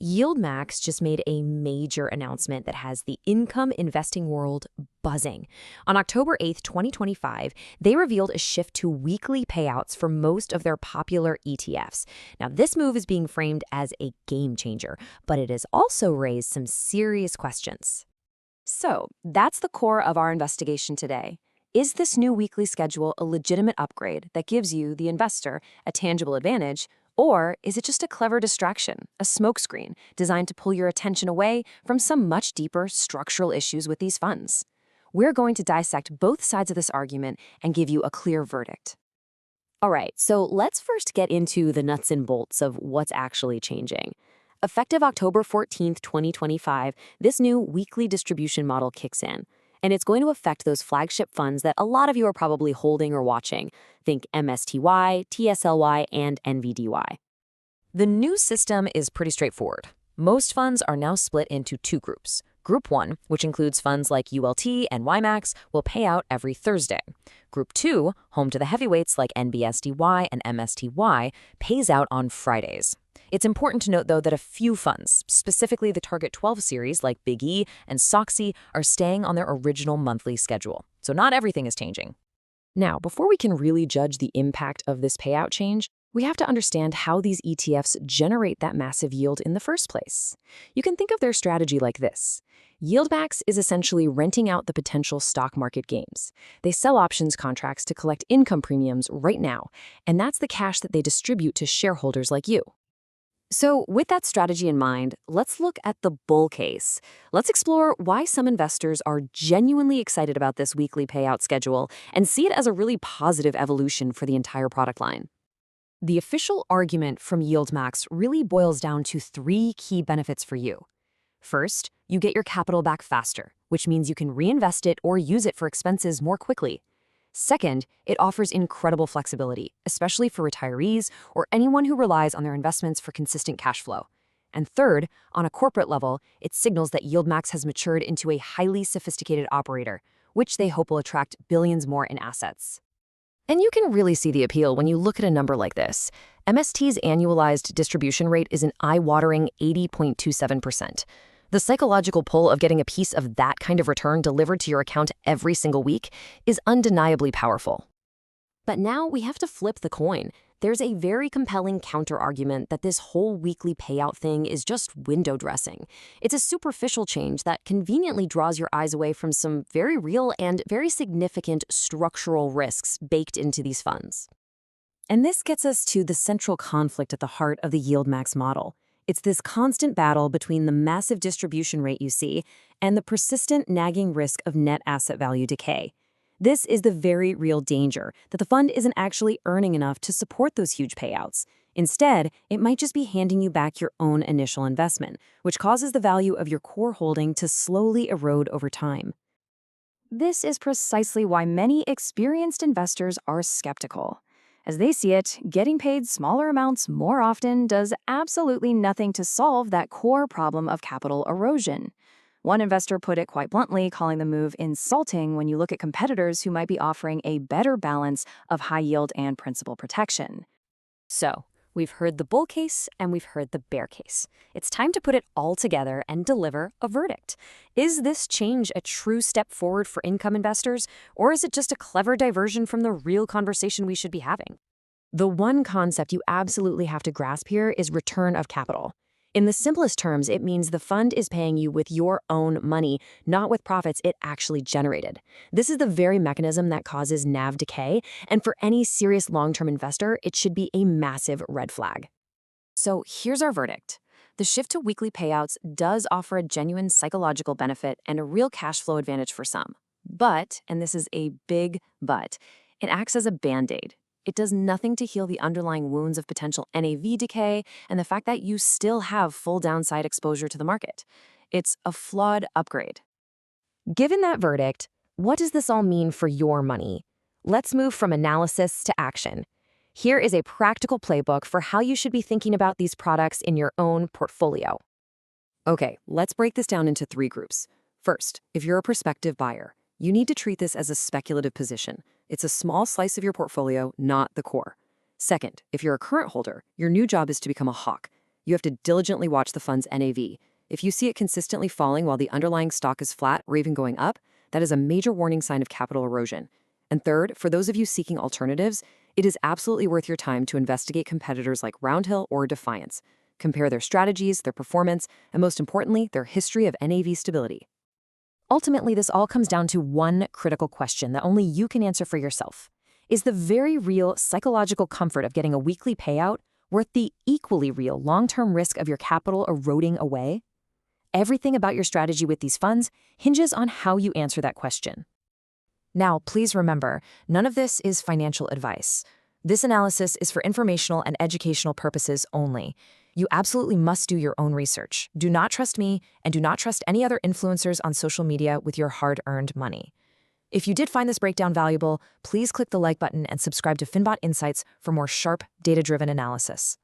YieldMax just made a major announcement that has the income investing world buzzing. On October 8th, 2025, they revealed a shift to weekly payouts for most of their popular ETFs. Now, this move is being framed as a game changer, but it has also raised some serious questions. So, that's the core of our investigation today. Is this new weekly schedule a legitimate upgrade that gives you, the investor, a tangible advantage? Or is it just a clever distraction, a smokescreen designed to pull your attention away from some much deeper structural issues with these funds? We're going to dissect both sides of this argument and give you a clear verdict. All right, so let's first get into the nuts and bolts of what's actually changing. Effective October 14th, 2025, this new weekly distribution model kicks in. And it's going to affect those flagship funds that a lot of you are probably holding or watching. Think MSTY, TSLY, and NVDY. The new system is pretty straightforward. Most funds are now split into two groups. Group 1, which includes funds like ULT and YieldMax, will pay out every Thursday. Group 2, home to the heavyweights like NBSDY and MSTY, pays out on Fridays. It's important to note, though, that a few funds, specifically the Target 12 series like Big E and SOXY, are staying on their original monthly schedule. So not everything is changing. Now, before we can really judge the impact of this payout change, we have to understand how these ETFs generate that massive yield in the first place. You can think of their strategy like this. YieldMax is essentially renting out the potential stock market gains. They sell options contracts to collect income premiums right now, and that's the cash that they distribute to shareholders like you. So with that strategy in mind, let's look at the bull case. Let's explore why some investors are genuinely excited about this weekly payout schedule and see it as a really positive evolution for the entire product line. The official argument from YieldMax really boils down to three key benefits for you. First, you get your capital back faster, which means you can reinvest it or use it for expenses more quickly. Second, it offers incredible flexibility, especially for retirees or anyone who relies on their investments for consistent cash flow. And third, on a corporate level, it signals that YieldMax has matured into a highly sophisticated operator, which they hope will attract billions more in assets. And you can really see the appeal when you look at a number like this. MST's annualized distribution rate is an eye-watering 80.27%. The psychological pull of getting a piece of that kind of return delivered to your account every single week is undeniably powerful. But now we have to flip the coin. There's a very compelling counter-argument that this whole weekly payout thing is just window dressing. It's a superficial change that conveniently draws your eyes away from some very real and very significant structural risks baked into these funds. And this gets us to the central conflict at the heart of the YieldMax model. It's this constant battle between the massive distribution rate you see and the persistent nagging risk of net asset value decay. This is the very real danger, that the fund isn't actually earning enough to support those huge payouts. Instead, it might just be handing you back your own initial investment, which causes the value of your core holding to slowly erode over time. This is precisely why many experienced investors are skeptical. As they see it, getting paid smaller amounts more often does absolutely nothing to solve that core problem of capital erosion. One investor put it quite bluntly, calling the move insulting when you look at competitors who might be offering a better balance of high yield and principal protection. So, we've heard the bull case and we've heard the bear case. It's time to put it all together and deliver a verdict. Is this change a true step forward for income investors, or is it just a clever diversion from the real conversation we should be having? The one concept you absolutely have to grasp here is return of capital. In the simplest terms, it means the fund is paying you with your own money, not with profits it actually generated. This is the very mechanism that causes NAV decay, and for any serious long-term investor, it should be a massive red flag. So here's our verdict. The shift to weekly payouts does offer a genuine psychological benefit and a real cash flow advantage for some. But, and this is a big but, it acts as a band-aid. It does nothing to heal the underlying wounds of potential NAV decay and the fact that you still have full downside exposure to the market. It's a flawed upgrade. Given that verdict, what does this all mean for your money? Let's move from analysis to action. Here is a practical playbook for how you should be thinking about these products in your own portfolio. Okay, let's break this down into three groups. First, if you're a prospective buyer, you need to treat this as a speculative position. It's a small slice of your portfolio, not the core. Second, if you're a current holder, your new job is to become a hawk. You have to diligently watch the fund's NAV. If you see it consistently falling while the underlying stock is flat or even going up, that is a major warning sign of capital erosion. And third, for those of you seeking alternatives, it is absolutely worth your time to investigate competitors like Roundhill or Defiance. Compare their strategies, their performance, and most importantly, their history of NAV stability. Ultimately, this all comes down to one critical question that only you can answer for yourself. Is the very real psychological comfort of getting a weekly payout worth the equally real long-term risk of your capital eroding away? Everything about your strategy with these funds hinges on how you answer that question. Now, please remember, none of this is financial advice. This analysis is for informational and educational purposes only. You absolutely must do your own research. Do not trust me, and do not trust any other influencers on social media with your hard-earned money. If you did find this breakdown valuable, please click the like button and subscribe to Finbot Insights for more sharp, data-driven analysis.